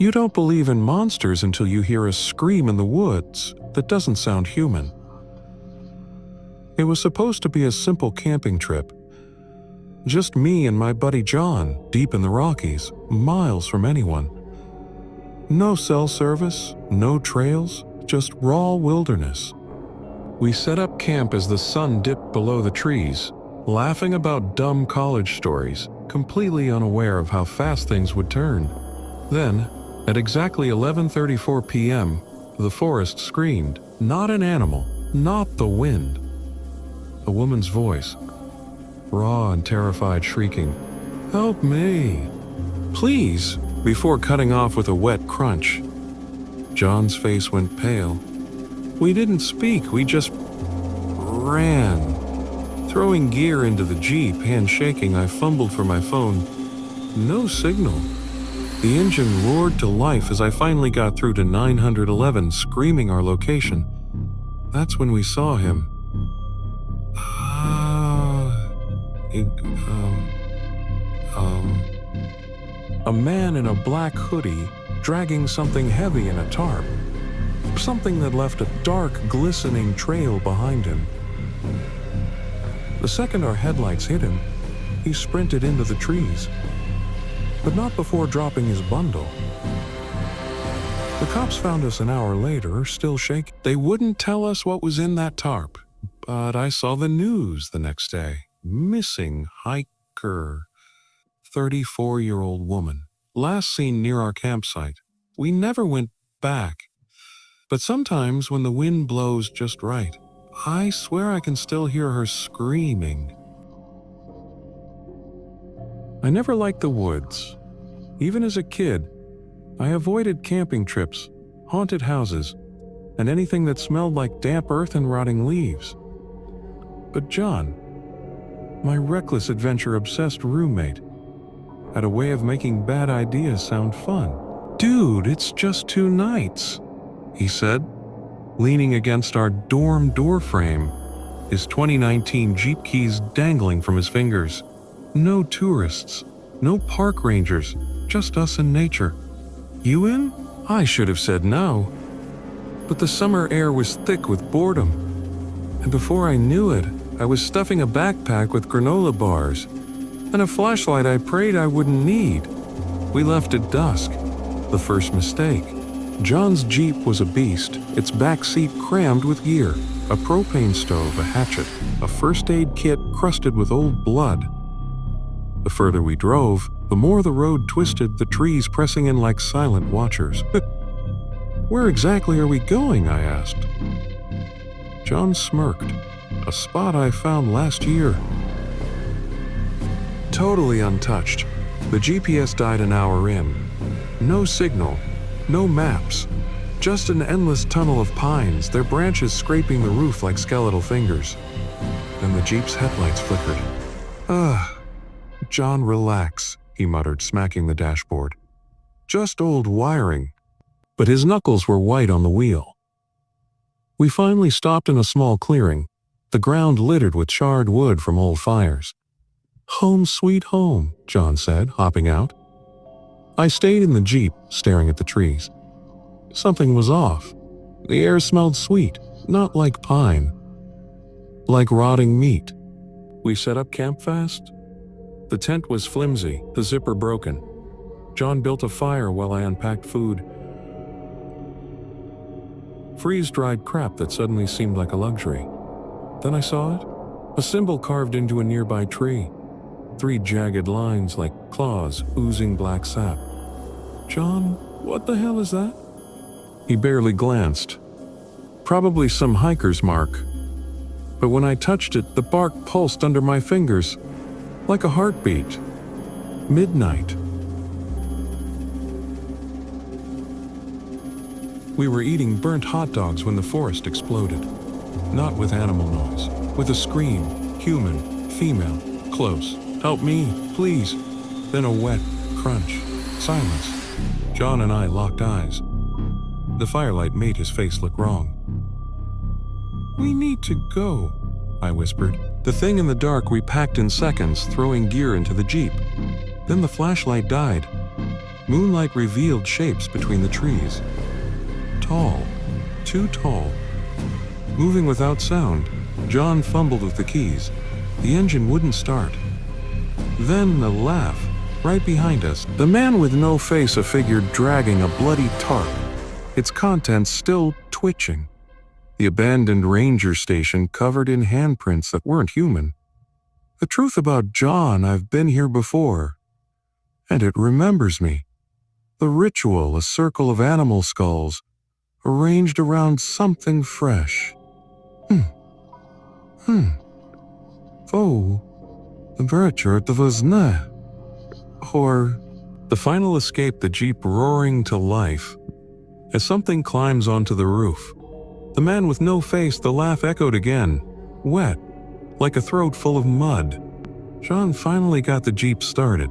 You don't believe in monsters until you hear a scream in the woods that doesn't sound human. It was supposed to be a simple camping trip. Just me and my buddy John, deep in the Rockies, miles from anyone. No cell service, no trails, just raw wilderness. We set up camp as the sun dipped below the trees, laughing about dumb college stories, completely unaware of how fast things would turn. Then, at exactly 11:34 p.m., the forest screamed, not an animal, not the wind. A woman's voice, raw and terrified, shrieking, "Help me! Please!" before cutting off with a wet crunch. John's face went pale. We didn't speak, we just ran. Throwing gear into the Jeep, hand shaking, I fumbled for my phone. No signal. The engine roared to life as I finally got through to 911, screaming our location. That's when we saw him. A man in a black hoodie, dragging something heavy in a tarp. Something that left a dark, glistening trail behind him. The second our headlights hit him, he sprinted into the trees. But not before dropping his bundle. The cops found us an hour later, still shaking. They wouldn't tell us what was in that tarp, but I saw the news the next day. Missing hiker. 34-year-old woman. Last seen near our campsite. We never went back. But sometimes when the wind blows just right, I swear I can still hear her screaming. I never liked the woods. Even as a kid, I avoided camping trips, haunted houses, and anything that smelled like damp earth and rotting leaves. But John, my reckless adventure-obsessed roommate, had a way of making bad ideas sound fun. "Dude, it's just 2 nights," he said, leaning against our dorm door frame, his 2019 Jeep keys dangling from his fingers. No tourists, no park rangers, just us and nature. "You in?" I should have said no. But the summer air was thick with boredom. And before I knew it, I was stuffing a backpack with granola bars and a flashlight I prayed I wouldn't need. We left at dusk. The first mistake. John's Jeep was a beast, its back seat crammed with gear, a propane stove, a hatchet, a first aid kit crusted with old blood. The further we drove, the more the road twisted, the trees pressing in like silent watchers. "Where exactly are we going?" I asked. John smirked. "A spot I found last year." Totally untouched. The GPS died an hour in. No signal, no maps. Just an endless tunnel of pines, their branches scraping the roof like skeletal fingers. Then the Jeep's headlights flickered. "John, relax," he muttered, smacking the dashboard. "Just old wiring." But his knuckles were white on the wheel. We finally stopped in a small clearing, the ground littered with charred wood from old fires. "Home sweet home," John said, hopping out. I stayed in the Jeep, staring at the trees. Something was off. The air smelled sweet, not like pine. Like rotting meat. We set up camp fast. The tent was flimsy, the zipper broken. John built a fire while I unpacked food. Freeze-dried crap that suddenly seemed like a luxury. Then I saw it. A symbol carved into a nearby tree. 3 jagged lines like claws oozing black sap. "John, what the hell is that?" He barely glanced. Probably some hiker's mark. But when I touched it, the bark pulsed under my fingers, like a heartbeat. Midnight. We were eating burnt hot dogs when the forest exploded. Not with animal noise, with a scream, human, female, close. "Help me, please." Then a wet crunch. Silence. John and I locked eyes. The firelight made his face look wrong. "We need to go," I whispered. The thing in the dark we packed in seconds, throwing gear into the Jeep. Then the flashlight died. Moonlight revealed shapes between the trees. Tall, too tall. Moving without sound, John fumbled with the keys. The engine wouldn't start. Then a laugh, right behind us. The man with no face, a figure dragging a bloody tarp, its contents still twitching. The abandoned ranger station covered in handprints that weren't human. The truth about John, I've been here before, and it remembers me. The ritual, a circle of animal skulls, arranged around something fresh. Oh, the was ne. Or the final escape, the Jeep roaring to life. As something climbs onto the roof, the man with no face, the laugh echoed again, wet, like a throat full of mud. John finally got the Jeep started.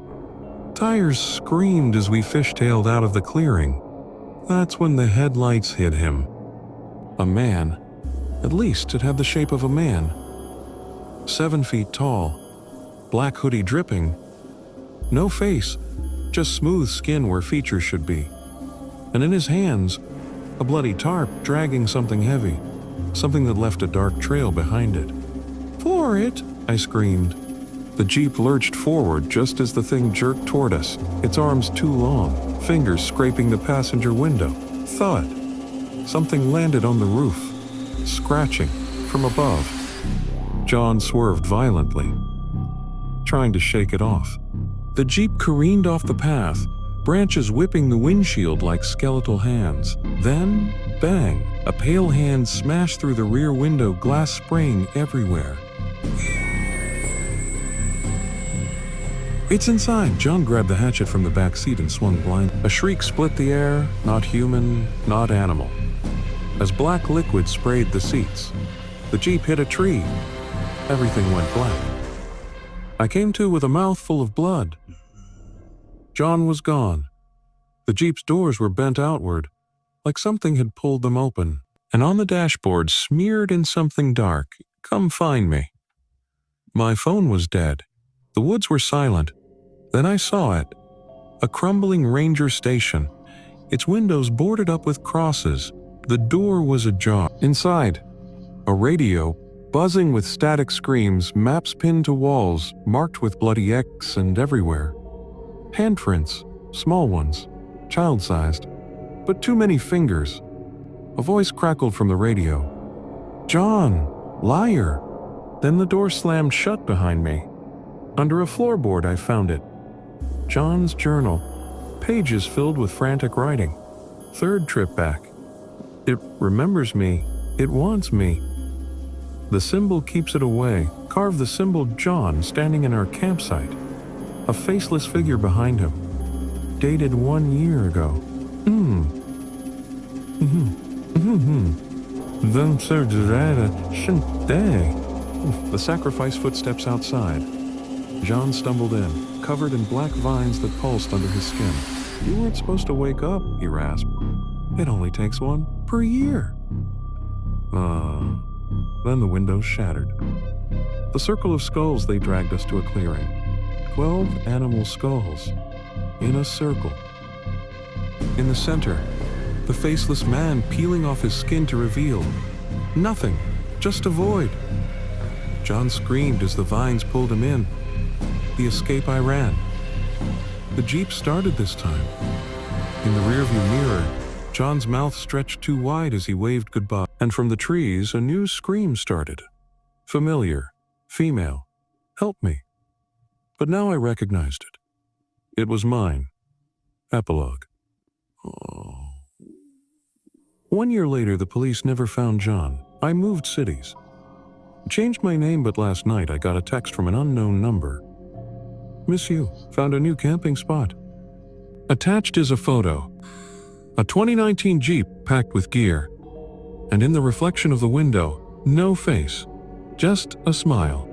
Tires screamed as we fishtailed out of the clearing. That's when the headlights hit him. A man. At least it had the shape of a man. 7 feet tall. Black hoodie dripping. No face, just smooth skin where features should be. And in his hands, a bloody tarp dragging something heavy. Something that left a dark trail behind it. "For it!" I screamed. The Jeep lurched forward just as the thing jerked toward us, its arms too long, fingers scraping the passenger window. Thud. Something landed on the roof, scratching from above. John swerved violently, trying to shake it off. The Jeep careened off the path, branches whipping the windshield like skeletal hands. Then, bang, a pale hand smashed through the rear window, glass spraying everywhere. "It's inside!" John grabbed the hatchet from the back seat and swung blind. A shriek split the air, not human, not animal. As black liquid sprayed the seats, the Jeep hit a tree. Everything went black. I came to with a mouthful of blood. John was gone. The Jeep's doors were bent outward, like something had pulled them open. And on the dashboard, smeared in something dark, "Come find me." My phone was dead. The woods were silent. Then I saw it. A crumbling ranger station. Its windows boarded up with crosses. The door was ajar. Inside, a radio, buzzing with static screams, maps pinned to walls, marked with bloody X and everywhere. Handprints, small ones, child-sized, but too many fingers. A voice crackled from the radio. "John, liar." Then the door slammed shut behind me. Under a floorboard I found it. John's journal, pages filled with frantic writing. 3rd trip back. It remembers me. It wants me. The symbol keeps it away. Carve the symbol John standing in our campsite. A faceless figure behind him. Dated 1 year ago. The sacrifice footsteps outside. John stumbled in, covered in black vines that pulsed under his skin. "You weren't supposed to wake up," he rasped. "It only takes one per year." Then the windows shattered. The circle of skulls, they dragged us to a clearing. 12 animal skulls, in a circle. In the center, the faceless man peeling off his skin to reveal nothing, just a void. John screamed as the vines pulled him in. The escape I ran. The Jeep started this time. In the rearview mirror, John's mouth stretched too wide as he waved goodbye. And from the trees, a new scream started. Familiar. Female. "Help me." But now I recognized it. It was mine. Epilogue. 1 year later, the police never found John. I moved cities. Changed my name, but last night I got a text from an unknown number. "Miss you. Found a new camping spot." Attached is a photo. A 2019 Jeep packed with gear. And in the reflection of the window, no face, just a smile.